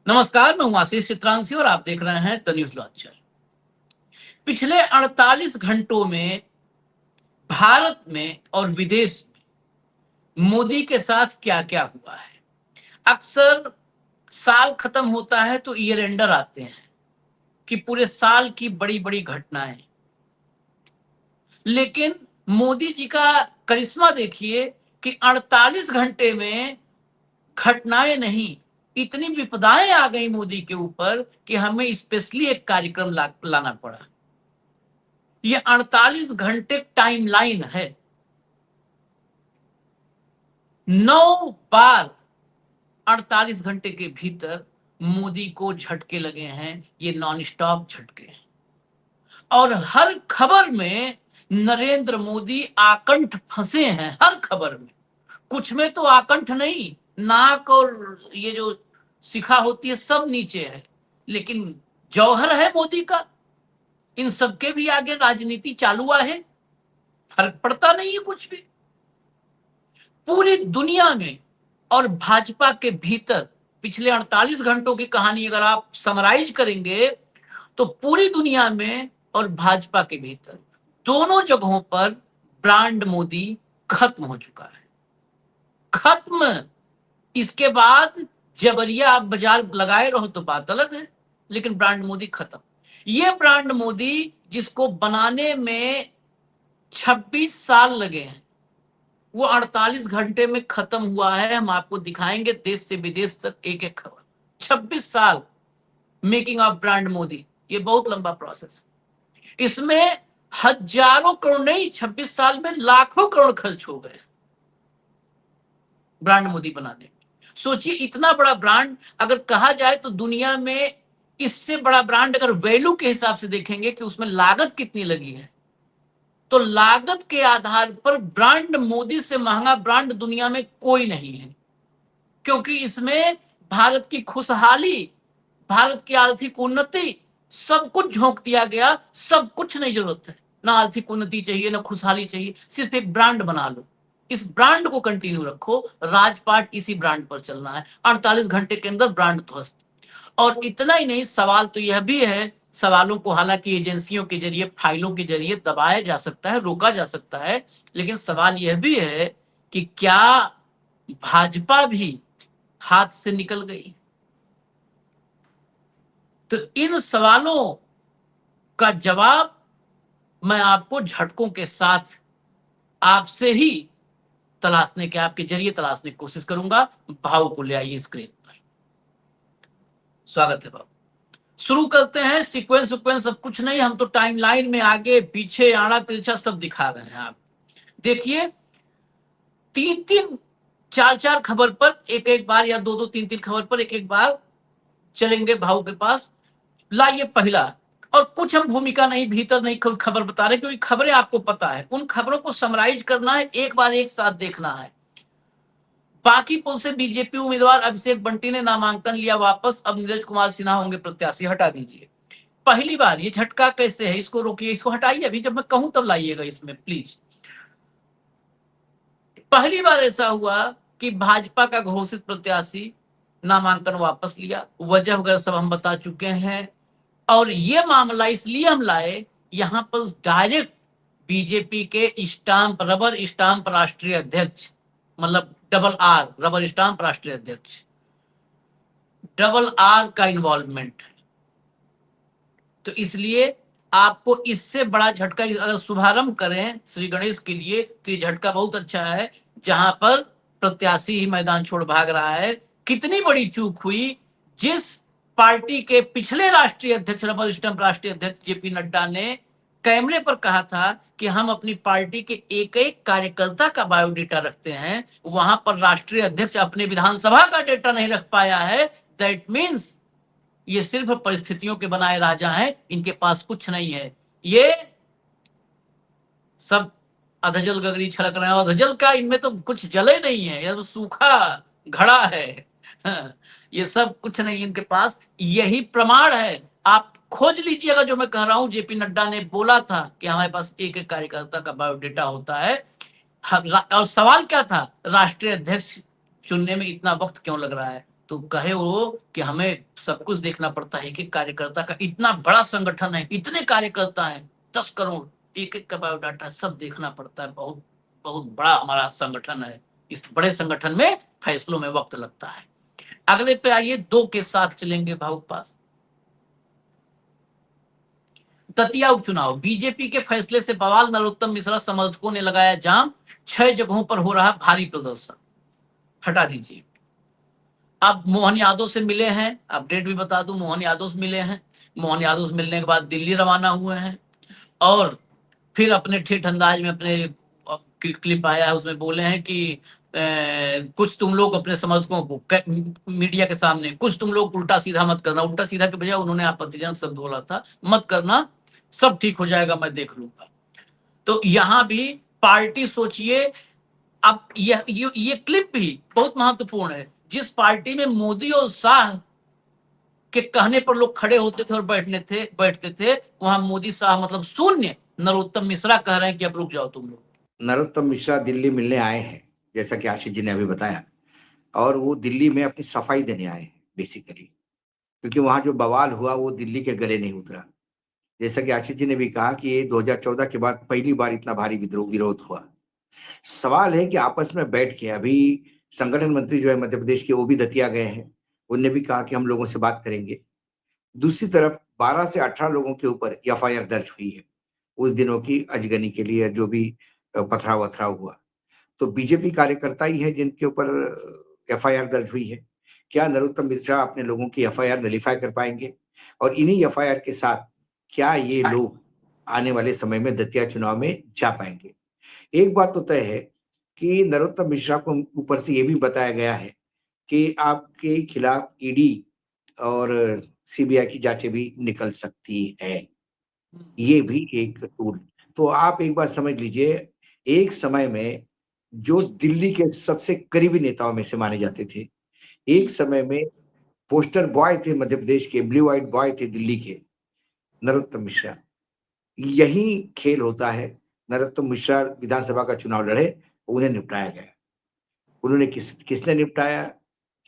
नमस्कार, मैं हूं आशीष चित्रांशी और आप देख रहे हैं द न्यूज लॉन्चर। पिछले 48 घंटों में भारत में और विदेश में मोदी के साथ क्या क्या हुआ है। अक्सर साल खत्म होता है तो ईयर एंडर आते हैं कि पूरे साल की बड़ी बड़ी घटनाएं, लेकिन मोदी जी का करिश्मा देखिए कि 48 घंटे में घटनाएं नहीं, इतनी विपदाएं आ गई मोदी के ऊपर कि हमें स्पेशली एक कार्यक्रम लाना पड़ा। ये 48 घंटे टाइमलाइन है। 9 बार 48 घंटे के भीतर मोदी को झटके लगे हैं। ये नॉन स्टॉप झटके हैं और हर खबर में नरेंद्र मोदी आकंठ फंसे हैं। हर खबर में, कुछ में तो आकंठ नहीं, नाक और ये जो शिखा होती है सब नीचे है, लेकिन जौहर है मोदी का। इन सबके भी आगे राजनीति चालू है, फर्क पड़ता नहीं है कुछ भी। पूरी दुनिया में और भाजपा के भीतर पिछले 48 घंटों की कहानी अगर आप समराइज करेंगे तो पूरी दुनिया में और भाजपा के भीतर दोनों जगहों पर ब्रांड मोदी खत्म हो चुका है। खत्म। इसके बाद जबरिया आप बाजार लगाए रहो तो बात अलग है, लेकिन ब्रांड मोदी खत्म। ये ब्रांड मोदी जिसको बनाने में 26 साल लगे हैं, वो 48 घंटे में खत्म हुआ है। हम आपको दिखाएंगे देश से विदेश तक एक एक खबर। 26 साल मेकिंग ऑफ ब्रांड मोदी, ये बहुत लंबा प्रोसेस। इसमें हजारों करोड़ नहीं, 26 साल में लाखों करोड़ खर्च हो गए ब्रांड मोदी बनाने में। सोचिए, इतना बड़ा ब्रांड अगर कहा जाए तो दुनिया में इससे बड़ा ब्रांड अगर वैल्यू के हिसाब से देखेंगे कि उसमें लागत कितनी लगी है, तो लागत के आधार पर ब्रांड मोदी से महंगा ब्रांड दुनिया में कोई नहीं है। क्योंकि इसमें भारत की खुशहाली, भारत की आर्थिक उन्नति, सब कुछ झोंक दिया गया। सब कुछ नहीं जरूरत है, ना आर्थिक उन्नति चाहिए ना खुशहाली चाहिए, सिर्फ एक ब्रांड बना लो, इस ब्रांड को कंटिन्यू रखो। राजपाट इसी ब्रांड पर चलना है। 48 घंटे के अंदर ब्रांड ध्वस्त। और इतना ही नहीं, सवाल तो यह भी है, सवालों को हालांकि एजेंसियों के जरिए, फाइलों के जरिए दबाया जा सकता है, रोका जा सकता है, लेकिन सवाल यह भी है कि क्या भाजपा भी हाथ से निकल गई? तो इन सवालों का जवाब मैं आपको झटकों के साथ आपसे ही तलाशने के, आपके जरिए तलाशने की कोशिश करूंगा। भाव को ले आइए स्क्रीन पर। स्वागत है भाव। शुरू करते हैं। सीक्वेंस सब कुछ नहीं, हम तो टाइमलाइन में आगे पीछे आड़ा तिरछा सब दिखा रहे हैं। आप देखिए, 3 4 खबर पर एक एक बार, या 2 3 खबर पर एक एक बार चलेंगे भाव के पास। लाइए पहला, और कुछ हम भूमिका नहीं, भीतर नहीं खबर बता रहे, क्योंकि खबरें आपको पता है, उन खबरों को समराइज करना है, एक बार एक साथ देखना है। बांकीपुर से बीजेपी उम्मीदवार अभिषेक बंटी ने नामांकन लिया वापस, अब नीरज कुमार सिन्हा होंगे प्रत्याशी। हटा दीजिए। पहली बार ये झटका कैसे है, इसको रोकिए, इसको हटाइए, अभी जब मैं कहूं तब लाइएगा इसमें प्लीज। पहली बार ऐसा हुआ कि भाजपा का घोषित प्रत्याशी नामांकन वापस लिया। वजह वगैरह सब हम बता चुके हैं, और ये मामला इसलिए हम लाए, यहां पर डायरेक्ट बीजेपी के स्टाम्प, रबर स्टाम्प राष्ट्रीय अध्यक्ष, मतलब डबल आर, रबर स्टाम्प राष्ट्रीय अध्यक्ष, डबल आर का इन्वॉल्वमेंट है। तो इसलिए आपको इससे बड़ा झटका अगर शुभारंभ करें श्री गणेश के लिए, तो ये झटका बहुत अच्छा है, जहां पर प्रत्याशी ही मैदान छोड़ भाग रहा है। कितनी बड़ी चूक हुई, जिस पार्टी के पिछले राष्ट्रीय अध्यक्ष, रबर स्टैंप राष्ट्रीय अध्यक्ष जेपी नड्डा ने कैमरे पर कहा था कि हम अपनी पार्टी के एक एक कार्यकर्ता का बायोडेटा रखते हैं, वहां पर राष्ट्रीय अध्यक्ष अपने विधानसभा का डेटा नहीं रख पाया है। दैट मीन्स ये सिर्फ परिस्थितियों के बनाए राजा हैं, इनके पास कुछ नहीं है। ये सब अधजल गगरी छलक रहे हैं, और अधजल का इनमें तो कुछ जले नहीं है, ये तो सूखा घड़ा है। ये सब कुछ नहीं इनके पास, यही प्रमाण है। आप खोज लीजिएगा जो मैं कह रहा हूं। जेपी नड्डा ने बोला था कि हमारे पास एक एक कार्यकर्ता का बायोडेटा होता है। और सवाल क्या था, राष्ट्रीय अध्यक्ष चुनने में इतना वक्त क्यों लग रहा है? तो कहे वो कि हमें सब कुछ देखना पड़ता है, कि कार्यकर्ता का इतना बड़ा संगठन है, इतने कार्यकर्ता हैं, 10 करोड़, एक एक का बायोडाटा सब देखना पड़ता है, बहुत बहुत बड़ा हमारा संगठन है, इस बड़े संगठन में फैसलों में वक्त लगता है। अगले पे आइए, 2 के साथ चलेंगे भावुक पास। दतिया उपचुनाव, बीजेपी के फैसले से बवाल, नरोत्तम मिश्रा समर्थकों ने लगाया जाम, 6 जगहों पर हो रहा भारी प्रदर्शन। हटा दीजिए। अब मोहन यादव से मिले हैं, अपडेट भी बता दूं, मोहन यादव से मिले हैं। मोहन यादव से मिलने के बाद दिल्ली रवाना हुए हैं और फिर अपने ठेठ अंदाज में अपने क्लिप आया है उसमें बोले हैं कि कुछ तुम लोग अपने समर्थकों को मीडिया के सामने, कुछ तुम लोग उल्टा सीधा मत करना। उल्टा सीधा के बजाय उन्होंने आपत्तिजनक शब्द बोला था, मत करना, सब ठीक हो जाएगा, मैं देख लूंगा। तो यहां भी पार्टी सोचिए। अब ये क्लिप भी बहुत महत्वपूर्ण है। जिस पार्टी में मोदी और शाह के कहने पर लोग खड़े होते थे और बैठते थे, वहां मोदी शाह मतलब शून्य। नरोत्तम मिश्रा कह रहे हैं कि अब रुक जाओ तुम लोग। नरोत्तम मिश्रा दिल्ली मिलने आए हैं, जैसा कि आशीष जी ने अभी बताया, और वो दिल्ली में अपनी सफाई देने आए हैं बेसिकली, क्योंकि वहां जो बवाल हुआ वो दिल्ली के गले नहीं उतरा। जैसा कि आशीष जी ने भी कहा कि ये 2014 के बाद पहली बार इतना भारी विरोध हुआ। सवाल है कि आपस में बैठ के, अभी संगठन मंत्री जो है मध्य प्रदेश के, वो भी दतिया गए हैं, उनने भी कहा कि हम लोगों से बात करेंगे। दूसरी तरफ 12 से 18 लोगों के ऊपर एफआईआर दर्ज हुई है उस दिनों की अजगनी के लिए, जो भी पथराव वथराव हुआ। तो बीजेपी कार्यकर्ता ही है जिनके ऊपर एफआईआर दर्ज हुई है। क्या नरोत्तम मिश्रा अपने लोगों की एफआईआर नलीफाई कर पाएंगे? और इन्हीं एफआईआर के साथ क्या ये लोग आने वाले समय में दतिया चुनाव में जा पाएंगे? एक बात तो तय है कि नरोत्तम मिश्रा को ऊपर से ये भी बताया गया है कि आपके खिलाफ ईडी और सीबीआई की जांचें भी निकल सकती है। ये भी एक टूल। तो आप एक बात समझ लीजिए, एक समय में जो दिल्ली के सबसे करीबी नेताओं में से माने जाते थे, एक समय में पोस्टर बॉय थे मध्य प्रदेश के, ब्लू व्हाइट बॉय थे दिल्ली के, नरोत्तम मिश्रा। यही खेल होता है। नरोत्तम मिश्रा विधानसभा का चुनाव लड़े, उन्हें निपटाया गया। उन्होंने किसने निपटाया?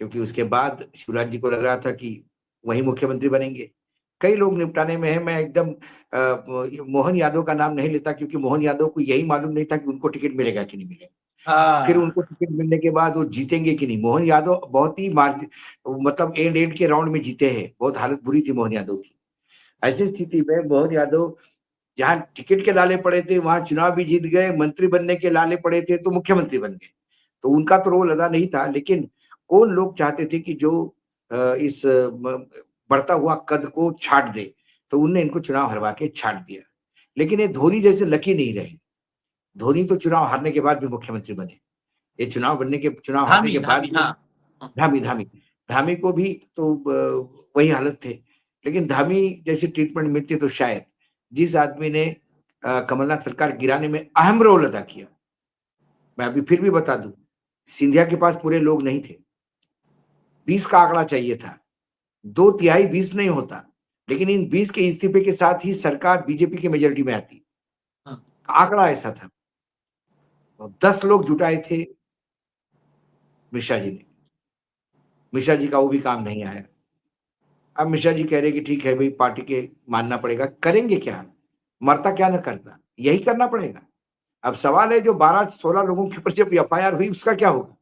क्योंकि उसके बाद शिवराज जी को लग रहा था कि वही मुख्यमंत्री बनेंगे। कई लोग निपटाने में है। मैं एकदम मोहन यादव का नाम नहीं लेता, क्योंकि मोहन यादव को यही मालूम नहीं था कि उनको टिकट मिलेगा कि नहीं मिलेगा। फिर उनको टिकट मिलने के बाद वो जीतेंगे कि नहीं। मोहन यादव बहुत ही मतलब एंड के राउंड में जीते हैं। बहुत हालत बुरी थी मोहन यादव की। ऐसी स्थिति में मोहन यादव जहां टिकट के लाले पड़े थे, वहां चुनाव भी जीत गए, मंत्री बनने के लाले पड़े थे तो मुख्यमंत्री बन गए। तो उनका तो रोल अदा नहीं था, लेकिन कौन लोग चाहते थे कि जो इस बढ़ता हुआ कद को छाट दे, तो उनने इनको चुनाव हरवा के छाट दिया। लेकिन ये धोनी जैसे लकी नहीं रहे। धोनी तो चुनाव हारने के बाद भी मुख्यमंत्री बने। ये चुनाव हारने धामी के बाद धामी, भी हाँ। धामी धामी धामी को भी तो वही हालत थे। लेकिन धामी जैसी ट्रीटमेंट मिलती तो शायद, जिस आदमी ने कमलनाथ सरकार गिराने में अहम रोल अदा किया, मैं अभी फिर भी बता दूं, सिंधिया के पास पूरे लोग नहीं थे। 20 का आंकड़ा चाहिए था। 2/3 20 नहीं होता, लेकिन इन 20 के इस्तीफे के साथ ही सरकार बीजेपी की मेजोरिटी में आती। आंकड़ा ऐसा था। 10 लोग जुटाए थे मिश्रा जी ने। मिश्रा जी का वो भी काम नहीं आया। अब मिश्रा जी कह रहे कि ठीक है भाई, पार्टी के मानना पड़ेगा। करेंगे क्या? मरता क्या न करता, यही करना पड़ेगा। अब सवाल है, जो 12-16 लोगों के ऊपर जब एफआईआर हुई, उसका क्या होगा?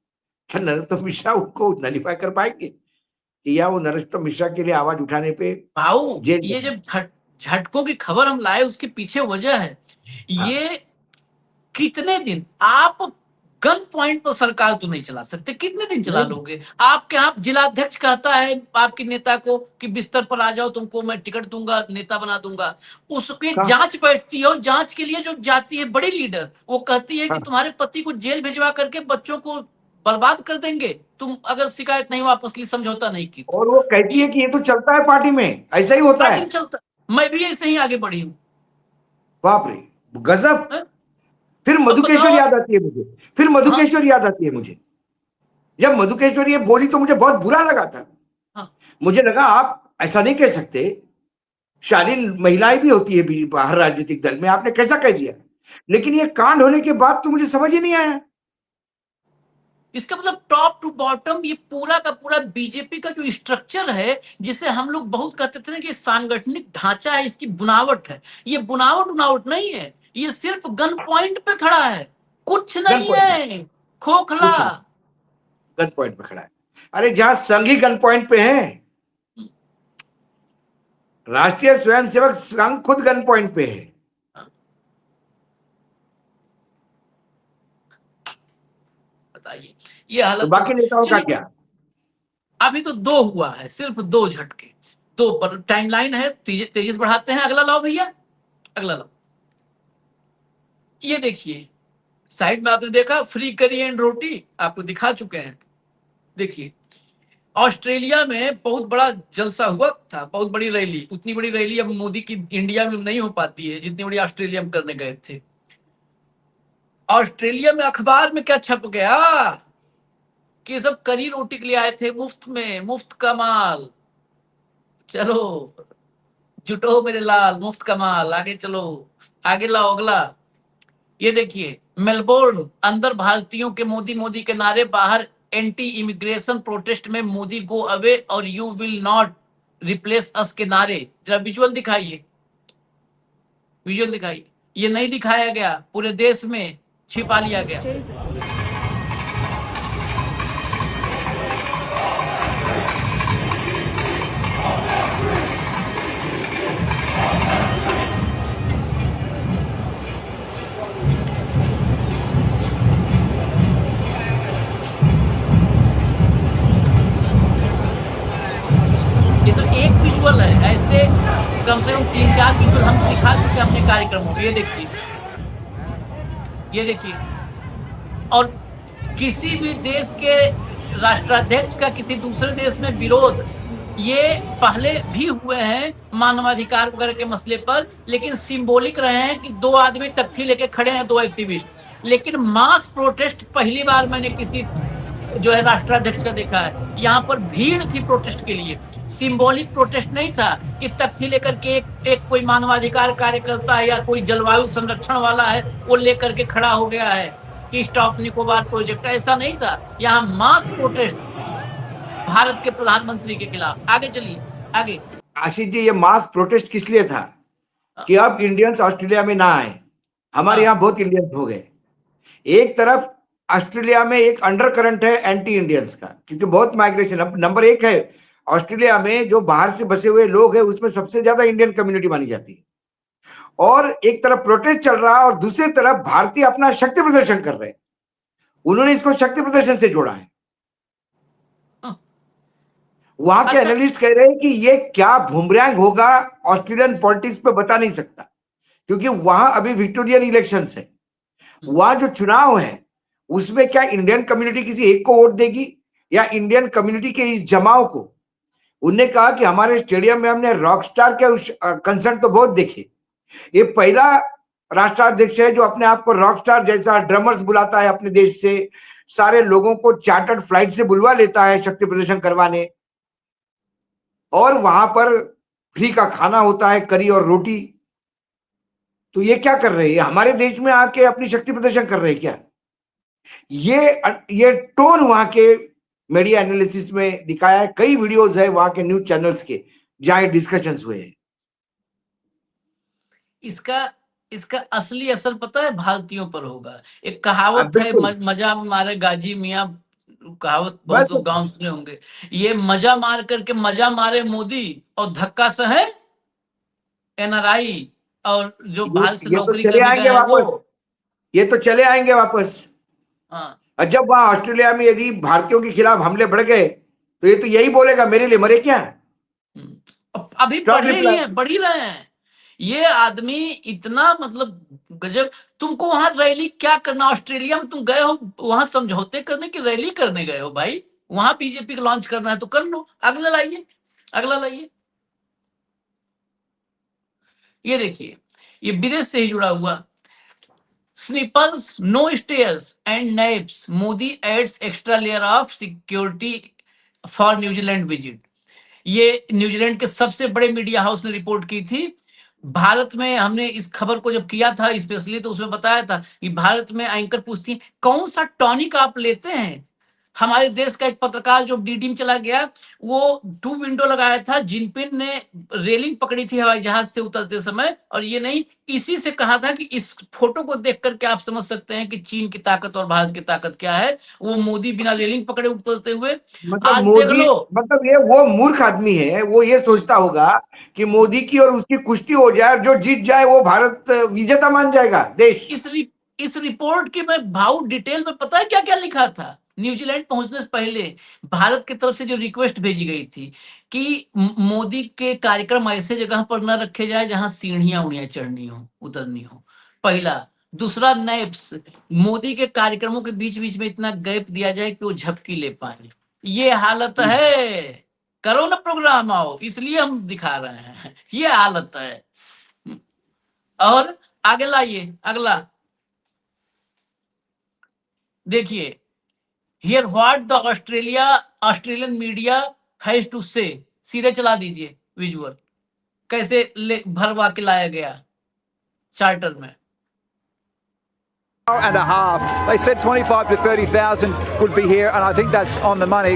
क्या नरोत्तम मिश्रा उनको नलीफाई कर पाएंगे, कि या वो नरोत्तम मिश्रा के लिए आवाज उठाने पे भाऊ, जेल ये में? जब झटकों की खबर हम लाए, उसके पीछे वजह है। हाँ, ये कितने दिन आप गन पॉइंट पर सरकार तो नहीं चला सकते, कितने दिन चला नहीं, लोगे? आपके यहाँ जिलाध्यक्ष कहता है आपके नेता को कि बिस्तर पर आ जाओ, तुमको मैं टिकट दूंगा, नेता बना दूंगा। उसकी कहाँ? जांच बैठती है, और जांच के लिए जो जाती है बड़ी लीडर, वो कहती है कि हाँ। तुम्हारे पति को जेल भिजवा करके बच्चों को बर्बाद कर देंगे, तुम अगर शिकायत नहीं वापस ली, समझौता नहीं की तो। और वो कहती है कि ये तो चलता है पार्टी में, ऐसा ही होता पार्टी है। में चलता, मैं भी ऐसे ही आगे बढ़ी हूँ। बाप रे, गजब। हाँ? फिर अब मधुकेश्वर बताओ। याद आती है मुझे। फिर हाँ, मधुकेश्वर याद आती है मुझे। जब मधुकेश्वर ये बोली तो मुझे बहुत बुरा लगा था। हाँ, मुझे लगा आप ऐसा नहीं कह सकते, शालीन महिलाएं भी होती है हर राजनीतिक दल में, आपने कैसा कह दिया? लेकिन ये कांड होने के बाद तो मुझे समझ ही नहीं आया। इसका मतलब टॉप टू बॉटम ये पूरा का पूरा बीजेपी का जो स्ट्रक्चर है, जिसे हम लोग बहुत कहते थे ना कि सांगठनिक ढांचा है, इसकी बुनावट है, ये बुनावट बुनावट नहीं है, ये सिर्फ गन पॉइंट पे खड़ा है, कुछ गन नहीं पॉइंट है, खोखला। कुछ नहीं, गन पॉइंट पे खड़ा है। अरे जहां संघ ही गन पॉइंट पे है, राष्ट्रीय स्वयंसेवक संघ खुद गन पॉइंट पे है। बताइए ये तो हालत बाकी नेताओं का चलिए, क्या? अभी तो दो हुआ है, सिर्फ दो झटके, दो पर टाइमलाइन है, तेजी से बढ़ाते हैं। अगला लाओ भैया, अगला लाओ। ये देखिए साइड में आपने देखा फ्री करी एंड रोटी, आपको दिखा चुके हैं। देखिए ऑस्ट्रेलिया में बहुत बड़ा जलसा हुआ था, बहुत बड़ी रैली, उतनी बड़ी रैली अब मोदी की इंडिया में नहीं हो पाती है जितनी बड़ी ऑस्ट्रेलिया में करने गए थे। ऑस्ट्रेलिया में अखबार में क्या छप गया कि सब करी रोटी के लिए आए थे, मुफ्त में, मुफ्त का माल, चलो जुटो मेरे लाल, मुफ्त का माल, आगे चलो, आगे लाओ अगला। ये देखिए मेलबोर्न, अंदर भारतीयों के मोदी मोदी के नारे, बाहर एंटी इमिग्रेशन प्रोटेस्ट में मोदी गो अवे और यू विल नॉट रिप्लेस अस के नारे। जरा विजुअल दिखाइए, विजुअल दिखाइए। ये नहीं दिखाया गया, पूरे देश में छिपा लिया गया। ये तो एक विजुअल है, ऐसे कम से कम 3-4 विजुअल हम दिखा चुके हैं अपने कार्यक्रमों में। ये देखिए, ये देखिए। और किसी भी देश के राष्ट्राध्यक्ष का किसी दूसरे देश में विरोध, ये पहले भी हुए हैं मानवाधिकार वगैरह के मसले पर, लेकिन सिंबॉलिक रहे हैं कि दो आदमी तख्ती लेके खड़े हैं, दो एक्टिविस्ट। लेकिन मास प्रोटेस्ट पहली बार मैंने किसी जो है राष्ट्राध्यक्ष का देखा है। यहाँ पर भीड़ थी प्रोटेस्ट के लिए, सिंबॉलिक प्रोटेस्ट नहीं था कि तख्ती लेकर के एक कोई मानवाधिकार कार्यकर्ता है या कोई जलवायु संरक्षण वाला है वो लेकर के खड़ा हो गया है कि स्टॉप निकोबार प्रोजेक्ट, ऐसा नहीं था। यहाँ मास प्रोटेस्ट भारत के प्रधानमंत्री के खिलाफ। आगे चलिए, आगे। आशीष जी, ये मास प्रोटेस्ट किस लिए था? कि अब इंडियंस ऑस्ट्रेलिया में ना आए। हमारे यहाँ बहुत इंडियंस हो गए। एक तरफ ऑस्ट्रेलिया में एक अंडर करंट है एंटी इंडियंस का, क्योंकि बहुत माइग्रेशन। अब नंबर 1 है ऑस्ट्रेलिया में जो बाहर से बसे हुए लोग हैं, उसमें सबसे ज्यादा इंडियन कम्युनिटी मानी जाती है। और एक तरफ प्रोटेस्ट चल रहा है और दूसरी तरफ भारतीय अपना शक्ति प्रदर्शन कर रहे हैं। उन्होंने इसको शक्ति प्रदर्शन से जोड़ा है। वहां के एनालिस्ट कह रहे हैं कि ये क्या बुमरैंग होगा ऑस्ट्रेलियन पॉलिटिक्स पे बता नहीं सकता, क्योंकि वहां अभी विक्टोरियन इलेक्शंस है। वहां जो चुनाव है उसमें क्या इंडियन कम्युनिटी किसी एक को वोट देगी या इंडियन कम्युनिटी के इस जमाव को। उन्होंने कहा कि हमारे स्टेडियम में हमने रॉकस्टार के कंसर्ट तो बहुत देखे, ये पहला राष्ट्राध्यक्ष है जो अपने आप को रॉकस्टार जैसा ड्रमर्स बुलाता है अपने देश से, सारे लोगों को चार्टर्ड फ्लाइट से बुलवा लेता है शक्ति प्रदर्शन करवाने, और वहां पर फ्री का खाना होता है, करी और रोटी। तो ये क्या कर रहे हैं? हमारे देश में आके अपनी शक्ति प्रदर्शन कर रहे हैं क्या? ये टोन वहां के मीडिया एनालिसिस में दिखाया है। कई वीडियोस है वहां के न्यूज चैनल्स के जहां डिस्कशंस हुए हैं। इसका इसका असली असर पता है भारतीयों पर होगा। एक कहावत है, बिल्कुल, मजा मारे गाजी मियां, कहावत बहुत लोग गांव सुने होंगे। ये मजा मार करके मजा मारे मोदी और धक्का सहे एनआरआई और जो बाहर से ये तो नौकरी चले करने आएंगे गए हैं वो। वापस, ये तो चले आएंगे वापस। हाँ, और जब वहां ऑस्ट्रेलिया में यदि भारतीयों के खिलाफ हमले बढ़ गए तो ये तो यही बोलेगा, मेरे लिए मरे क्या? अभी बढ़े ही हैं, बढ़ ही रहे हैं। ये आदमी इतना मतलब गजब। तुमको वहां रैली क्या करना? ऑस्ट्रेलिया में तुम गए हो वहां समझौते करने की रैली करने गए हो भाई? वहां बीजेपी को लॉन्च करना है तो कर लो। अगला लाइए, अगला लाइए। ये देखिए, ये विदेश से ही जुड़ा हुआ। Snipers no stairs and naps, Modi adds extra layer of security for New Zealand visit. ये न्यूजीलैंड के सबसे बड़े मीडिया हाउस ने रिपोर्ट की थी। भारत में हमने इस खबर को जब किया था स्पेशली, तो उसमें बताया था कि भारत में एंकर पूछती है कौन सा टॉनिक आप लेते हैं हमारे देश का एक पत्रकार जो डीडी में चला गया, वो 2 विंडो लगाया था, जिनपिंग ने रेलिंग पकड़ी थी हवाई जहाज से उतरते समय, और ये नहीं, इसी से कहा था कि इस फोटो को देख करके आप समझ सकते हैं कि चीन की ताकत और भारत की ताकत क्या है। वो मोदी बिना रेलिंग पकड़े उतरते हुए, मतलब आज देख मोदी, लो। मतलब ये वो मूर्ख आदमी है, वो ये सोचता होगा कि मोदी की और उसकी कुश्ती हो जाए, जो जीत जाए वो भारत विजेता मान जाएगा देश। इस रिपोर्ट की मैं भाव डिटेल में, पता है क्या क्या लिखा था? न्यूजीलैंड पहुंचने से पहले भारत की तरफ से जो रिक्वेस्ट भेजी गई थी कि मोदी के कार्यक्रम ऐसे जगह पर न रखे जाए जहां सीढ़ियां उड़ियां चढ़नी हो, उतरनी हो, पहला। दूसरा, नैप्स, मोदी के कार्यक्रमों के बीच बीच में इतना गैप दिया जाए कि वो झपकी ले पाए। ये हालत है। करो ना प्रोग्राम, आओ, इसलिए हम दिखा रहे हैं, ये हालत है। और आगे लाइए अगला, देखिए, hear what the Australian media has to say. सीधे चला दीजिए विजुअल, कैसे भरवा के लाया गया चार्टर में। And a half. They said 25 to 30,000 would be here, and I think that's on the money.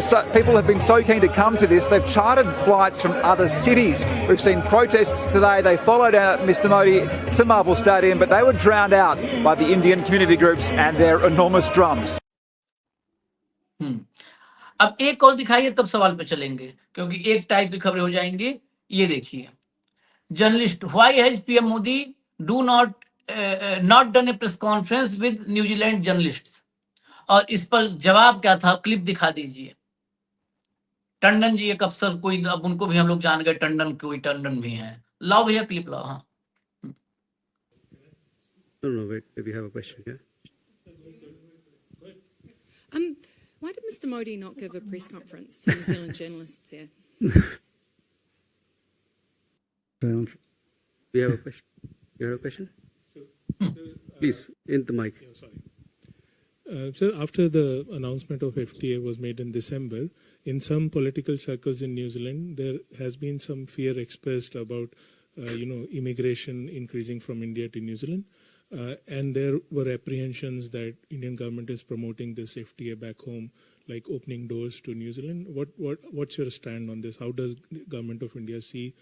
So people have been so keen to come to this. They've chartered flights from other cities. We've seen protests today. They followed out Mr. Modi to Marvel Stadium, but they were drowned out by the Indian community groups and their enormous drums. अब एक और दिखाइए, तब सवाल पे चलेंगे, क्योंकि एक टाइप की खबरें हो जाएंगी। ये देखिए, journalist, why has PM Modi do not done A press conference with New Zealand journalists. और इस पर जवाब क्या था, क्लिप दिखा दीजिए। टंडन जी एक अफसर, कोई अब उनको भी हम लोग जान गए, टंडन, कोई टंडन भी हैं। लाओ भैया क्लिप लाओ। हाँ, No, wait, if you have a question, yeah. Why did Mr. Modi not give a press conference to New Zealand journalists here? You have a question? You have a question? Please, in the mic. Sir, after the announcement of FTA was made in December, in some political circles in New Zealand, there has been some fear expressed about, immigration increasing from India to New Zealand. And there were apprehensions that Indian government is promoting this FTA back home, like opening doors to New Zealand. What's your stand on this? How does government of India see,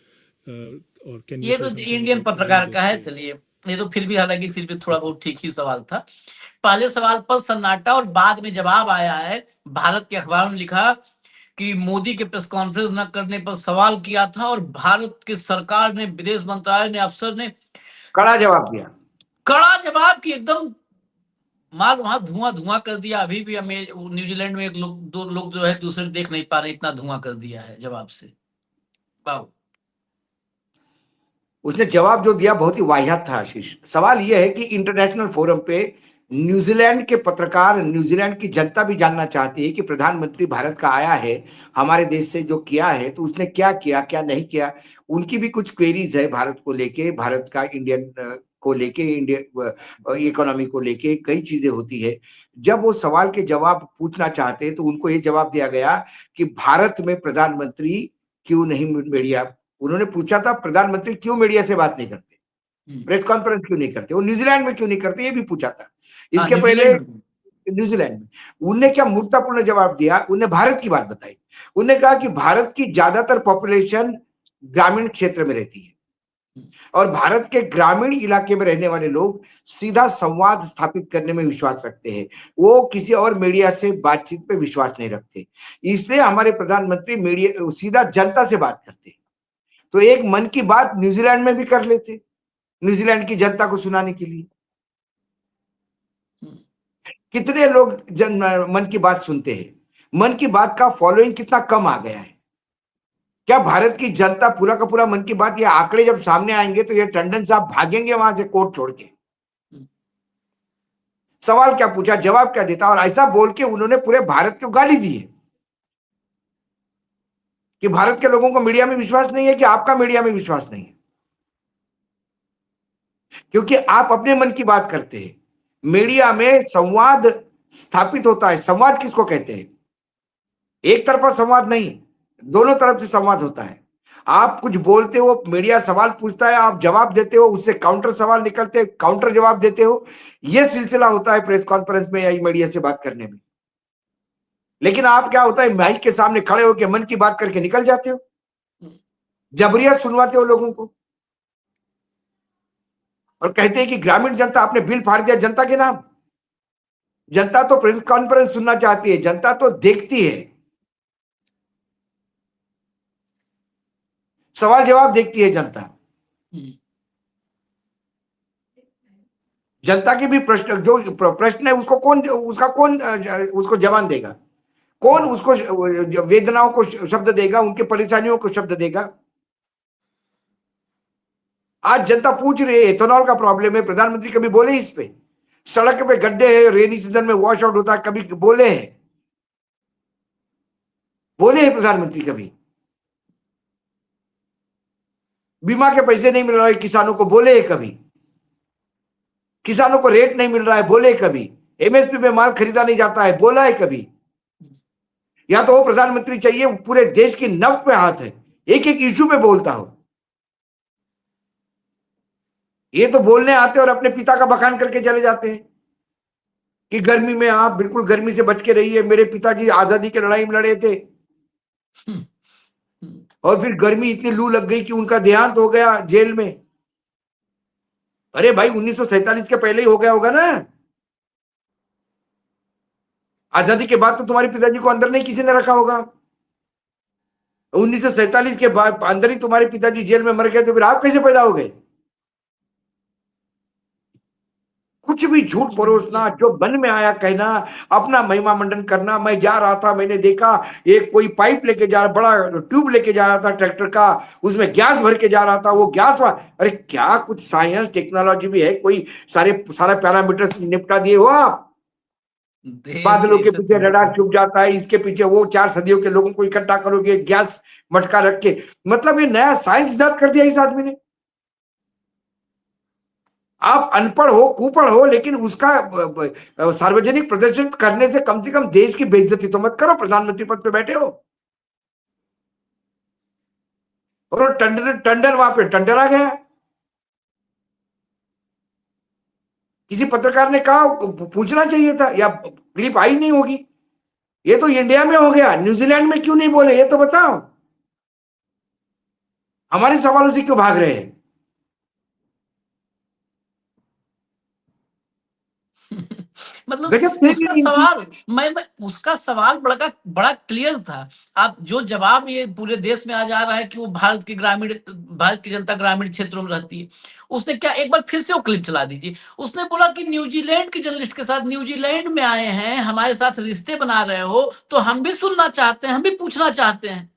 or can you? ये तो Indian पत्रकार का है। चलिए, ये तो फिर भी, हालांकि फिर भी थोड़ा बहुत ठीक ही सवाल था। पहले सवाल पर सन्नाटा और बाद में जवाब आया है। भारत के अखबार में लिखा कि मोदी के प्रेस कॉन्फ्रेंस न करने पर सवाल किया था, और भारत की सरकार ने, विदेश मंत्रालय ने, अफसर ने कड़ा जवाब दिया। कड़ा जवाब की एकदम माल वहां धुआं कर दिया। अभी भी हमें न्यूजीलैंड में दो लोग जो है दूसरे देख नहीं पा रहे, इतना धुआं कर दिया है जवाब से। बाबू, उसने जवाब जो दिया बहुत ही वाहियात था आशीष। सवाल यह है कि इंटरनेशनल फोरम पे न्यूजीलैंड के पत्रकार, न्यूजीलैंड की जनता भी जानना चाहती है कि प्रधानमंत्री भारत का आया है, हमारे देश से जो किया है, तो उसने क्या किया, क्या नहीं किया। उनकी भी कुछ क्वेरीज है भारत को लेके, भारत का इंडियन को लेके, इंडियन इकोनॉमी को लेके कई चीजें होती है। जब वो सवाल के जवाब पूछना चाहते हैं तो उनको ये जवाब दिया गया कि भारत में प्रधानमंत्री क्यों नहीं मीडिया, उन्होंने पूछा था प्रधानमंत्री क्यों मीडिया से बात नहीं करते, प्रेस कॉन्फ्रेंस क्यों नहीं करते, वो न्यूजीलैंड में क्यों नहीं करते, ये भी पूछा था। इसके पहले न्यूजीलैंड में उन्होंने क्या मूर्खतापूर्ण जवाब दिया, उन्हें भारत की बात बताई। उन्होंने कहा कि भारत की ज्यादातर पॉपुलेशन ग्रामीण क्षेत्र में रहती है, और भारत के ग्रामीण इलाके में रहने वाले लोग सीधा संवाद स्थापित करने में विश्वास रखते हैं, वो किसी और मीडिया से बातचीत पे विश्वास नहीं रखते। इसलिए हमारे प्रधानमंत्री मीडिया सीधा जनता से बात करते हैं। तो एक मन की बात न्यूजीलैंड में भी कर लेते, न्यूजीलैंड की जनता को सुनाने के लिए। कितने लोग मन की बात सुनते हैं, मन की बात का फॉलोइंग कितना कम आ गया है। क्या भारत की जनता पूरा का पूरा मन की बात, ये आंकड़े जब सामने आएंगे तो ये टंडन साहब भागेंगे वहां से कोर्ट छोड़ के। सवाल क्या पूछा, जवाब क्या देता, और ऐसा बोल के उन्होंने पूरे भारत को गाली दी है कि भारत के लोगों को मीडिया में विश्वास नहीं है, कि आपका मीडिया में विश्वास नहीं है, क्योंकि आप अपने मन की बात करते हैं। मीडिया में संवाद स्थापित होता है। संवाद किसको कहते हैं? एक तरफा संवाद नहीं, दोनों तरफ से संवाद होता है। आप कुछ बोलते हो, मीडिया सवाल पूछता है, आप जवाब देते हो, उससे काउंटर सवाल निकलते हैं, काउंटर जवाब देते हो। यह सिलसिला होता है प्रेस कॉन्फ्रेंस में या मीडिया से बात करने में। लेकिन आप क्या होता है, माइक के सामने खड़े होकर मन की बात करके निकल जाते हो, जबरिया सुनवाते हो लोगों को, और कहते हैं कि ग्रामीण जनता, आपने बिल फाड़ दिया जनता के नाम। जनता तो प्रेस कॉन्फ्रेंस सुनना चाहती है, जनता तो देखती है, सवाल जवाब देखती है जनता। जनता के भी प्रश्न, जो प्रश्न है उसको कौन, उसको जवाब देगा? कौन उसको वेदनाओं को शब्द देगा, उनके परेशानियों को शब्द देगा? आज जनता पूछ रही है, एथेनॉल का प्रॉब्लम है, प्रधानमंत्री कभी बोले इस पे? सड़क पे गड्ढे हैं, रेनी सीजन में वॉश आउट होता है, कभी बोले हैं? बोले हैं प्रधानमंत्री कभी? बीमा के पैसे नहीं मिल रहे किसानों को, बोले हैं कभी? किसानों को रेट नहीं मिल रहा है, बोले कभी? एमएसपी में माल खरीदा नहीं जाता है, बोला है कभी? या तो वो प्रधानमंत्री चाहिए पूरे देश की नब्ज पे हाथ है, एक एक इश्यू पे बोलता हो। ये तो बोलने आते और अपने पिता का बखान करके चले जाते हैं कि गर्मी में आप बिल्कुल गर्मी से बच के रहिए, मेरे पिताजी आजादी की लड़ाई में लड़े थे, और फिर गर्मी इतनी लू लग गई कि उनका देहांत हो गया जेल में। अरे भाई 1947 के पहले ही हो गया होगा ना, आजादी के बाद तो तुम्हारे पिताजी को अंदर नहीं किसी ने रखा होगा। 1947 के बाद अंदर ही तुम्हारे पिताजी जेल में मर गए, तो फिर आप कैसे पैदा हो गए? कुछ भी झूठ परोसना, जो मन में आया कहना, अपना महिमा मंडन करना। मैं जा रहा था, मैंने देखा एक कोई पाइप लेके जा रहा, बड़ा ट्यूब लेके जा रहा था ट्रैक्टर का, उसमें गैस भर के जा रहा था, वो गैस अरे क्या कुछ साइंस टेक्नोलॉजी भी है कोई? सारा पैरामीटर निपटा दिए हो आप। बादलों के पीछे रडार छुप जाता है, इसके पीछे वो 4 सदियों के लोगों को इकट्ठा करोगे गैस मटका रख के। मतलब ये नया साइंस इजाद कर दिया इस आदमी ने। आप अनपढ़ हो, कुपढ़ हो, लेकिन उसका सार्वजनिक प्रदर्शन करने से कम देश की बेइज्जती तो मत करो। प्रधानमंत्री पद पे बैठे हो और टंडन वहां पे टंडरा गया। किसी पत्रकार ने कहा, पूछना चाहिए था, या क्लिप आई नहीं होगी। ये तो इंडिया में हो गया, न्यूजीलैंड में क्यों नहीं बोले ये तो बताओ। हमारे सवालों से क्यों भाग रहे हैं? मतलब गजब उसका सवाल, मैं उसका सवाल बड़ा क्लियर था। आप जो जवाब ये पूरे देश में आ जा रहा है कि वो भारत की जनता ग्रामीण क्षेत्रों में रहती है, उसने क्या, एक बार फिर से वो क्लिप चला दीजिए। उसने बोला कि न्यूजीलैंड की जर्नलिस्ट के साथ, न्यूजीलैंड में आए हैं, हमारे साथ रिश्ते बना रहे हो, तो हम भी सुनना चाहते हैं, हम भी पूछना चाहते हैं।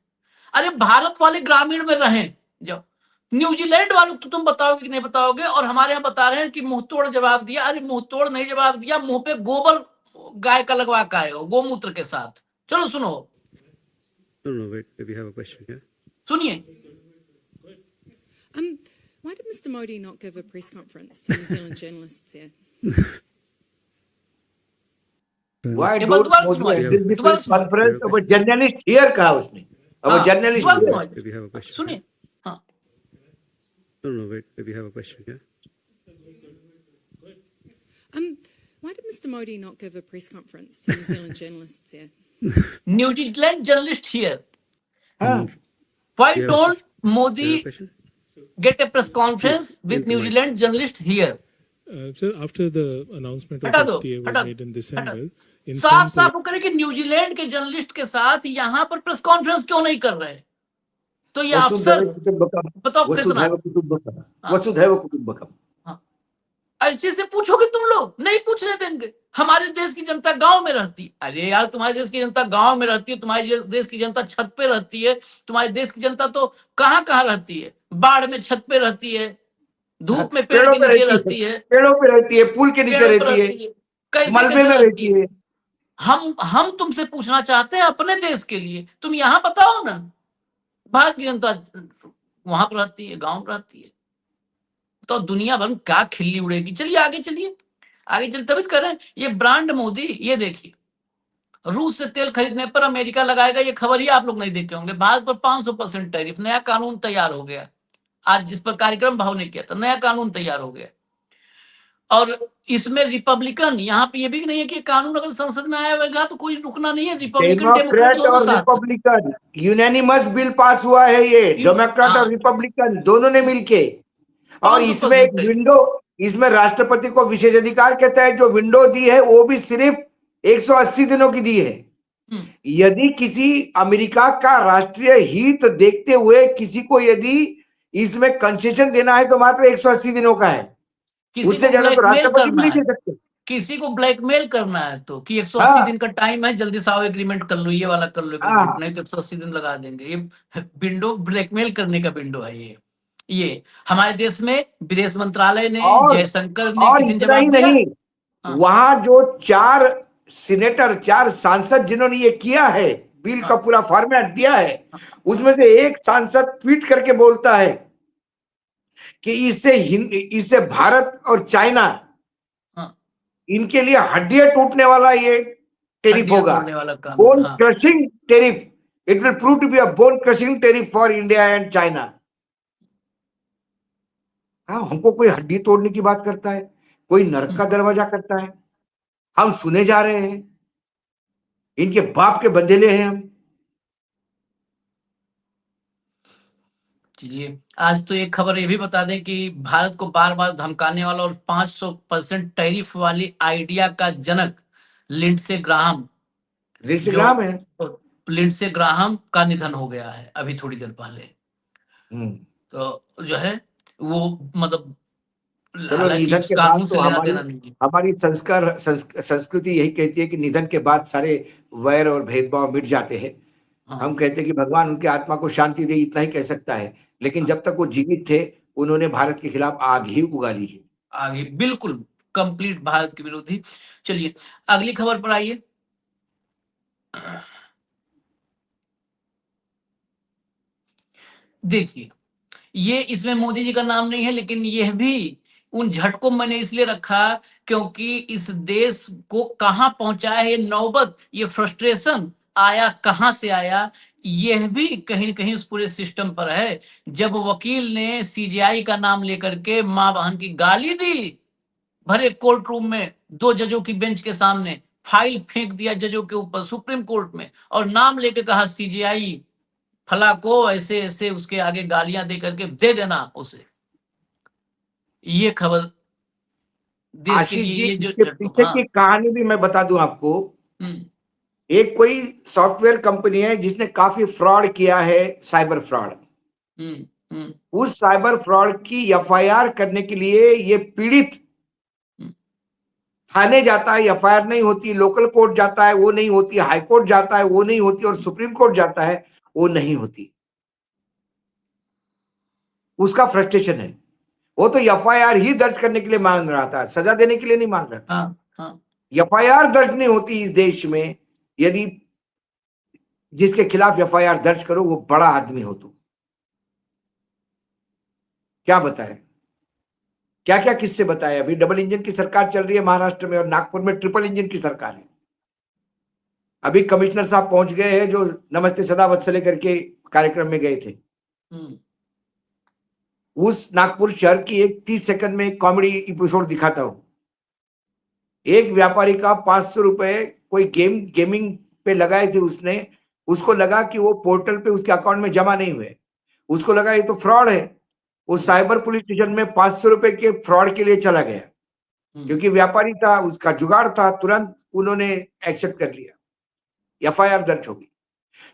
अरे भारत वाले ग्रामीण में रहें, जब न्यूजीलैंड वालों को तुम बताओगे कि नहीं बताओगे, और हमारे यहाँ बता रहे हैं कि मुंह तोड़ जवाब दिया। अरे मुंह तोड़ नहीं जवाब दिया, मुंह पे गोबर गाय का लगवा के आए हो, गोमूत्र के साथ। चलो सुनो। No, wait, we have a question here. सुनिए। Why did Mr. Modi not give a press conference to New Zealand journalists here? Why ये don't दोबारा Modi सुनाइए, attend the दोबारा press conference of a journalist here कहा उसने, अब हाँ, journalist दोबारा here। सुनाइए। We have a question. सुनिए। हाँ, No, wait, we have a question here. Why did Mr. Modi not give a press conference to New Zealand journalists here? New Zealand journalist here. हाँ, Why Yeah. don't We have a Modi question? get a press conference with New Zealand journalists here? Sir, after the announcement of हटा दो, FTA was हटा made in हटा। December, in साफ some साफ वो करे कि न्यूजीलैंड के जर्नलिस्ट के साथ यहाँ पर प्रेस कॉन्फ्रेंस क्यों नहीं कर रहे? तो ये अफसर वसुधैव कुटुंबकम, बताओ कितना? वसुधैव कुटुंबकम, हाँ। वसुधैव कुटुंबकम। हाँ। ऐसे से पूछोगे तुम लोग, नहीं पूछने देंगे। हमारे देश की जनता गांव में रहती है। अरे यार, तुम्हारे देश की जनता गांव में रहती है, तुम्हारे देश की जनता छत पे रहती है, तुम्हारे देश की जनता तो कहाँ कहाँ रहती है, बाढ़ में छत पे रहती है, धूप में पेड़ के नीचे रहती है, पेड़ों पे रहती है, पुल के नीचे पेड़ों पे रहती है, कैसे मलबे कैसे में रहती है। रहती है। हम तुमसे पूछना चाहते हैं अपने देश के लिए, तुम यहाँ बताओ ना। भारत की जनता वहां पर रहती है, गांव में रहती है, तो दुनिया भर में क्या खिल्ली उड़ेगी। चलिए आगे चलिए, आगे चलिए, तभी कर रहे हैं। ये ब्रांड मोदी, ये देखिए, रूस से तेल खरीदने पर अमेरिका लगाएगा, ये खबर ही आप लोग नहीं देखे होंगे। भारत पर 500% टैरिफ, नया कानून तैयार हो गया। आज जिस पर कार्यक्रम भाव ने किया था, नया कानून तैयार हो गया। और इसमें रिपब्लिकन, यहाँ पे ये भी नहीं है कि कानून अगर संसद में आया होगा तो कोई रुकना नहीं है, रिपब्लिकन डेमोक्रेट डेमोक्रेट दोनों और साथ। रिपब्लिकन यूनानिमस बिल पास हुआ है, ये डेमोक्रेट हाँ। और रिपब्लिकन दोनों ने मिलके। और इसमें एक 500%। विंडो, इसमें राष्ट्रपति को विशेषाधिकार के तहत जो विंडो दी है वो भी सिर्फ 180 दिनों की दी है। यदि किसी अमेरिका का राष्ट्रीय हित देखते हुए किसी को यदि इसमें कंसेशन देना है तो मात्र 180 दिनों का है, किसी उससे को ज्यादा तो ब्लैकमेल राष्ट्रपति भी करना नहीं है, दे सकते। किसी को ब्लैकमेल करना है तो कि 180 हाँ। दिन का टाइम है, जल्दी से आओ एग्रीमेंट कर लो, ये वाला कर लो एग्रीमेंट, हाँ। नहीं तो 180 दिन लगा देंगे। ये विंडो ब्लैकमेल करने का विंडो है ये हमारे देश में विदेश मंत्रालय ने, जयशंकर ने किसी ने इतना ही जवाब दिया। नहीं, हाँ। वहां जो 4 सीनेटर, 4 सांसद जिन्होंने ये किया है, बिल का पूरा फॉर्मेट दिया है, उसमें से एक सांसद ट्वीट करके बोलता है कि इससे भारत और चाइना, इनके लिए हड्डियां टूटने वाला ये टेरिफ होगा, bone crushing tariff. It will prove to be a bone crushing tariff for India and China. हाँ, हमको कोई हड्डी तोड़ने की बात करता है, कोई नरक का दरवाजा करता है, हम सुने जा रहे हैं, इनके बाप के बंदेले हैं हम। चलिए, आज तो एक खबर ये भी बता दें कि भारत को बार बार धमकाने वाला और 500% टैरिफ वाली आइडिया का जनक लिंडसे ग्राहम है, लिंडसे ग्राहम का निधन हो गया है अभी थोड़ी देर पहले। तो जो है वो मतलब, चलो, निधन के बाद कानून से तो लेना देना नहीं है। हमारी संस्कृति यही कहती है कि निधन के बाद सारे वैर और भेदभाव मिट जाते हैं। हम कहते हैं कि भगवान उनकी आत्मा को शांति दे, इतना ही कह सकता है। लेकिन जब तक वो जीवित थे उन्होंने भारत के खिलाफ आग ही उगाली है, आगे बिल्कुल कंप्लीट भारत के विरोधी। चलिए अगली खबर पर आइए। देखिए, ये इसमें मोदी जी का नाम नहीं है, लेकिन यह भी उन झटकों मैंने इसलिए रखा क्योंकि इस देश को कहां पहुंचा है ये नौबत, ये फ्रस्ट्रेशन आया कहां से आया, यह भी कहीं न कहीं उस पूरे सिस्टम पर है। जब वकील ने सीजेआई का नाम लेकर के मां बहन की गाली दी, भरे कोर्ट रूम में 2 जजों की बेंच के सामने, फाइल फेंक दिया जजों के ऊपर सुप्रीम कोर्ट में, और नाम लेके कहा सीजेआई फला को ऐसे ऐसे उसके आगे गालियां दे करके दे देना उसे। ये खबर देश के लिए, ये जो पीछे की कहानी भी मैं बता दूं आपको। एक कोई सॉफ्टवेयर कंपनी है जिसने काफी फ्रॉड किया है, साइबर फ्रॉड। उस साइबर फ्रॉड की एफआईआर करने के लिए ये पीड़ित थाने जाता है, एफआईआर नहीं होती, लोकल कोर्ट जाता है वो नहीं होती, हाई कोर्ट जाता है वो नहीं होती, और सुप्रीम कोर्ट जाता है वो नहीं होती। उसका फ्रस्ट्रेशन है, वो तो एफआईआर ही दर्ज करने के लिए मांग रहा था, सजा देने के लिए नहीं मांग रहा था। एफआईआर दर्ज नहीं होती इस देश में, यदि जिसके खिलाफ एफआईआर दर्ज करो वो बड़ा आदमी हो तो क्या बताए, क्या क्या किससे बताए। अभी डबल इंजन की सरकार चल रही है महाराष्ट्र में, और नागपुर में ट्रिपल इंजन की सरकार है। अभी कमिश्नर साहब पहुंच गए हैं जो नमस्ते सदा वत्सले करके कार्यक्रम में गए थे। उस नागपुर शहर की एक 30 सेकंड में एक कॉमेडी एपिसोड दिखाता हूं। एक व्यापारी का 500 रुपए कोई गेमिंग पे लगाए थे उसने, उसको लगा कि वो पोर्टल पे उसके अकाउंट में जमा नहीं हुए, उसको लगा ये तो फ्रॉड है। वो साइबर पुलिस स्टेशन में 500 रुपए के फ्रॉड के लिए चला गया, क्योंकि व्यापारी था, उसका जुगाड़ था, तुरंत उन्होंने एक्सेप्ट कर लिया, एफआईआर दर्ज हो गई।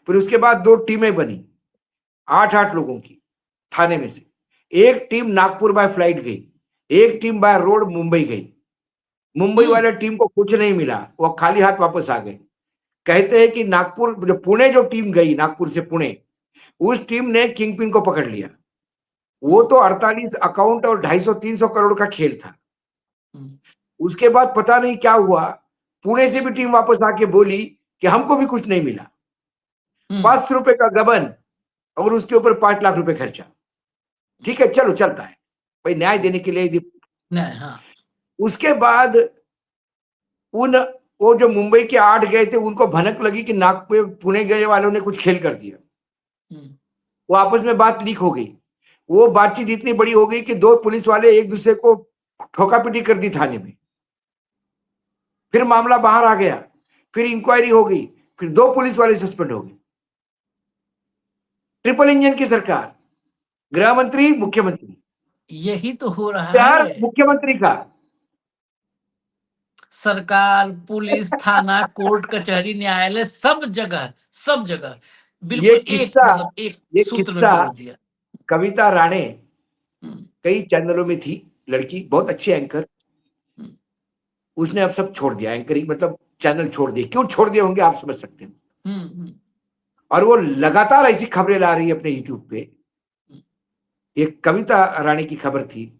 फिर उसके बाद 2 टीमें बनी, 8-8 लोगों की थाने में से। एक टीम नागपुर बाय फ्लाइट गई, एक टीम बाय रोड मुंबई गई। मुंबई वाले टीम को कुछ नहीं मिला, वो खाली हाथ वापस आ गए। कहते हैं कि नागपुर जो पुणे जो टीम गई, नागपुर से पुणे, उस टीम ने किंगपिन को पकड़ लिया। वो तो 48 अकाउंट और 250-300 करोड़ का खेल था। उसके बाद पता नहीं क्या हुआ, पुणे से भी टीम वापस आके बोली कि हमको भी कुछ नहीं मिला। 500 रुपए का गबन और उसके ऊपर 5 लाख रुपए खर्चा। ठीक है, चलो चलता है भाई, न्याय देने के लिए। उसके बाद वो जो मुंबई के 8 गए थे उनको भनक लगी कि नागपुर पुणे गए वालों ने कुछ खेल कर दिया। वो आपस में बात लीक हो गई। वो बातचीत इतनी बड़ी हो गई कि 2 पुलिस वाले एक दूसरे को ठोकापीटी कर दी थाने में, फिर मामला बाहर आ गया, फिर इंक्वायरी हो गई, फिर 2 पुलिस वाले सस्पेंड हो गए। ट्रिपल इंजन की सरकार, गृह मंत्री, मुख्यमंत्री, यही तो हो रहा प्यार है। मुख्यमंत्री का। सरकार, पुलिस, थाना, कोर्ट कचहरी, न्यायालय, सब जगह ये बिल्कुल किस्सा एक ये सूत्र में किस्सा बोल दिया। कविता राणे हम्म, कई चैनलों में थी, लड़की बहुत अच्छी एंकर, हम्म, उसने अब सब छोड़ दिया, एंकरिंग मतलब चैनल छोड़ दिए। क्यों छोड़ दिए होंगे आप समझ सकते हैं। हम्म, और वो लगातार ऐसी खबरें ला रही है अपने यूट्यूब पे। एक कविता रानी की खबर थी,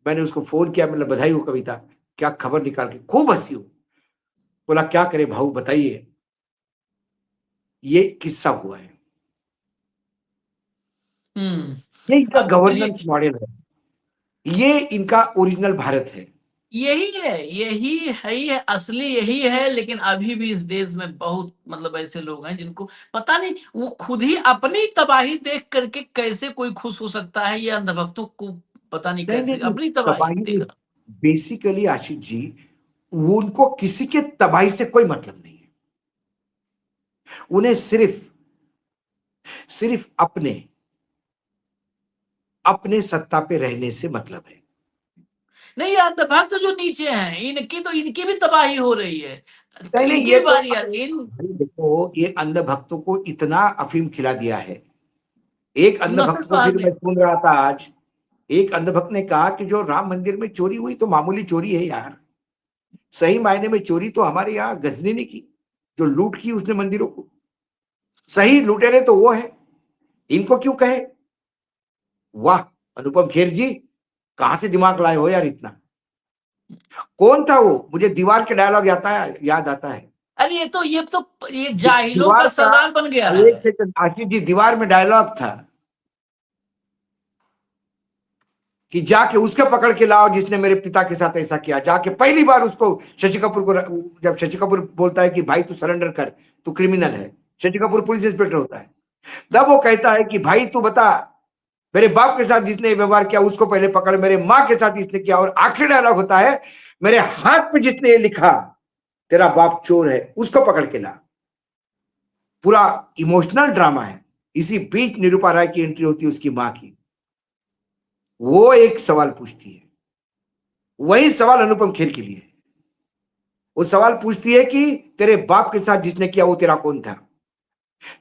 मैंने उसको फोन किया, मतलब बधाई हो कविता, क्या खबर निकाल के, खूब हंसी हो। बोला क्या करे भाऊ बताइए, ये किस्सा हुआ है। ये इनका अब चलिए, गवर्नेंस मॉडल है, ये इनका ओरिजिनल भारत है। यही है असली, यही है। लेकिन अभी भी इस देश में बहुत मतलब ऐसे लोग हैं जिनको पता नहीं, वो खुद ही अपनी तबाही देख करके कैसे कोई खुश हो सकता है। ये अंधभक्तों को पता नहीं नहीं कैसे नहीं, अपनी तबाही तबाही देख रहा। बेसिकली आशीष जी, वो उनको किसी के तबाही से कोई मतलब नहीं है। उन्हें सिर्फ सिर्फ अपने अपने सत्ता पे रहने से मतलब है। नहीं, ये अंधभक्त जो नीचे हैं, इनकी भी तबाही हो रही है। नहीं नहीं, इनकी ये भी तो बारी आ रही है। भाई देखो, ये अंध भक्तों को इतना अफीम खिला दिया है। एक अंध नशे भक्त को फिर साहब मैं सुन रहा था आज, एक अंध भक्त ने कहा कि जो राम मंदिर में चोरी हुई तो मामूली चोरी है यार, सही मायने में चोरी तो हमारे यहाँ गजनी ने की, जो लूट की उसने मंदिरों को, सही लुटेरे तो वो है, इनको क्यों कहे। वाह अनुपम खेर जी, कहां से दिमाग लाए हो यार इतना। कौन था वो, मुझे दीवार के डायलॉग याद आता है। अरे ये जाहिलों का दीवार का सरदार बन गया एक है। सेकंड आशीष जी, दीवार में डायलॉग था कि जाके उसके पकड़ के लाओ जिसने मेरे पिता के साथ ऐसा किया। जाके पहली बार उसको शशि कपूर को, जब शशि कपूर बोलता है कि भाई तू सरेंडर कर, तू क्रिमिनल है, शशि कपूर पुलिस इंस्पेक्टर होता है, तब वो कहता है कि भाई तू बता मेरे बाप के साथ जिसने व्यवहार किया उसको पहले पकड़, मेरे माँ के साथ इसने किया, और आखिरी डायलॉग होता है मेरे हाथ पे जिसने ये लिखा तेरा बाप चोर है उसको पकड़ के ला। पूरा इमोशनल ड्रामा है। इसी बीच निरूपा राय की एंट्री होती है, उसकी मां की। वो एक सवाल पूछती है, वही सवाल अनुपम खेर के लिए है। वो सवाल पूछती है कि तेरे बाप के साथ जिसने किया वो तेरा कौन था,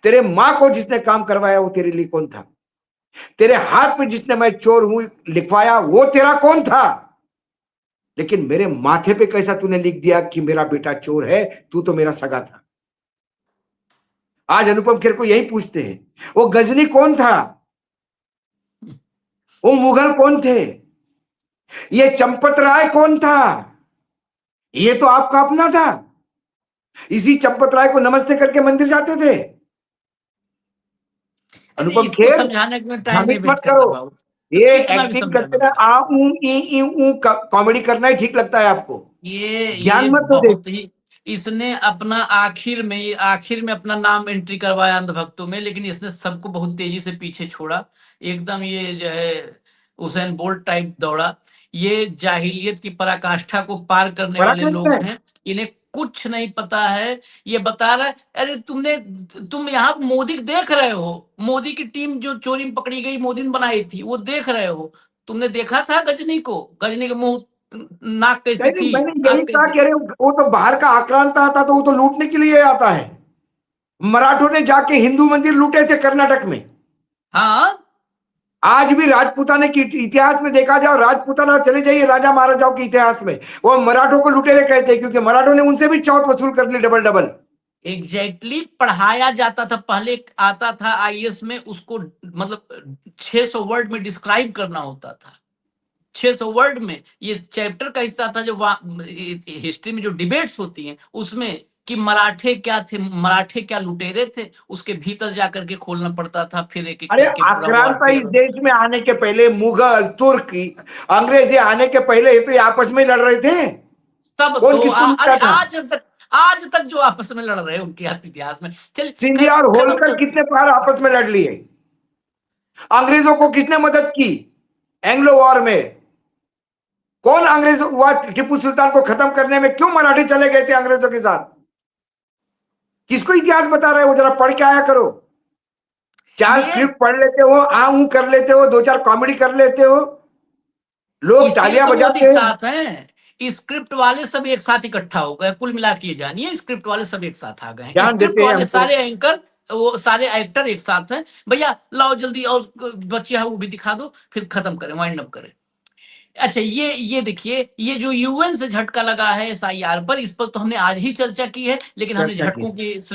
तेरे मां को जिसने काम करवाया वो तेरे लिए कौन था, तेरे हाथ पे जिसने मैं चोर हूं लिखवाया वो तेरा कौन था, लेकिन मेरे माथे पे कैसा तूने लिख दिया कि मेरा बेटा चोर है, तू तो मेरा सगा था। आज अनुपम खेर को यही पूछते हैं, वो गजनी कौन था, वो मुगल कौन थे, ये चंपत राय कौन था, ये तो आपका अपना था। इसी चंपत राय को नमस्ते करके मंदिर जाते थे। अनुपम इसको खेर समझाने में टाइम नहीं भ्रमित मत वेस्ट करना करो। बाबू, ये कितना भी एक्टिंग करते समझाना। ना आ ऊ ई ऊ कॉमेडी करना ही ठीक लगता है आपको, ये ज्ञान मत दो देश। बहुत ही, इसने अपना आखिर में अपना नाम एंट्री करवाया अंधभक्तों में, लेकिन इसने सबको बहुत तेजी से पीछे छोड़ा। एकदम ये जो है उसेन बोल्ट टाइप दौड़ा। ये जाहिलियत की पराकाष्ठा को पार करने बड़ा वाले करता लोग है। हैं। इन्हें कुछ नहीं पता है। ये बता रहा है, अरे तुम यहाँ मोदी देख रहे हो, मोदी की टीम जो चोरी में पकड़ी गई, मोदी ने बनाई थी, वो देख रहे हो। तुमने देखा था गजनी को, गजनी के मुंह नाक कैसी नहीं, थी, मैंने यही आंख कहा कैसी कि थी। अरे वो तो बाहर का आक्रांत आता तो वो तो लूटने के लिए आता है। मराठों ने जाके हिंदू मंदिर लूटे थे कर्नाटक में। हाँ, आज भी राजपूताने के इतिहास में देखा जाओ, राजपूताना चले जाइए राजा महाराजाओं के इतिहास में, वो मराठों को लुटेरे कहते हैं क्योंकि मराठों ने उनसे भी चौथ वसूल कर ली डबल डबल। एग्जैक्टली पढ़ाया जाता था पहले। आता था आईएएस में, उसको मतलब 600 वर्ड में डिस्क्राइब करना होता था। 600 वर्ड में ये चैप्टर का हिस्सा था, जो हिस्ट्री में जो डिबेट्स होती हैं उसमें, कि मराठे क्या थे, मराठे क्या लुटेरे थे, उसके भीतर जाकर के खोलना पड़ता था, फिर एक एक अरे करके पूरा आक्रांता इस वॉरफेयर। देश में आने के पहले मुगल, तुर्क, अंग्रेजी आने के पहले तो ये आपस में लड़ रहे थे। सब कौन तो किसको अरे लूटता था? आज तक जो आपस में लड़ रहे हैं उनके इतिहास में। चल सिंधिया और खत्म होलकर कर। कितने बार आपस में लड़ लिए? अंग्रेजों को किसने मदद की एंग्लो वॉर में? कौन अंग्रेज हुआ टीपू सुल्तान को खत्म करने में, क्यों मराठी चले गए थे अंग्रेजों के साथ? किसको इतिहास बता रहे हो? जरा पढ़ के आया करो। चार स्क्रिप्ट पढ़ लेते हो, आऊं कर लेते हो, 2-4 कॉमेडी कर लेते हो, लोग तालियां बजाते हैं। साथ हैं, स्क्रिप्ट वाले सब एक साथ इकट्ठा हो गए, कुल मिला के ये जानिए स्क्रिप्ट वाले सब एक साथ आ गए हैं। ध्यान स्क्रिप्ट देते हैं वाले हमको। सारे एंकर, वो सारे एक्टर एक साथ हैं। भैया लाओ जल्दी, और बच्चे है वो भी दिखा दो, फिर खत्म करें, वाइंड अप करें। अच्छा, ये देखिए, ये जो यूएन से झटका लगा है SIR पर, इस पर तो हमने आज ही चर्चा की है, लेकिन हमने चर्चा की। झटकों की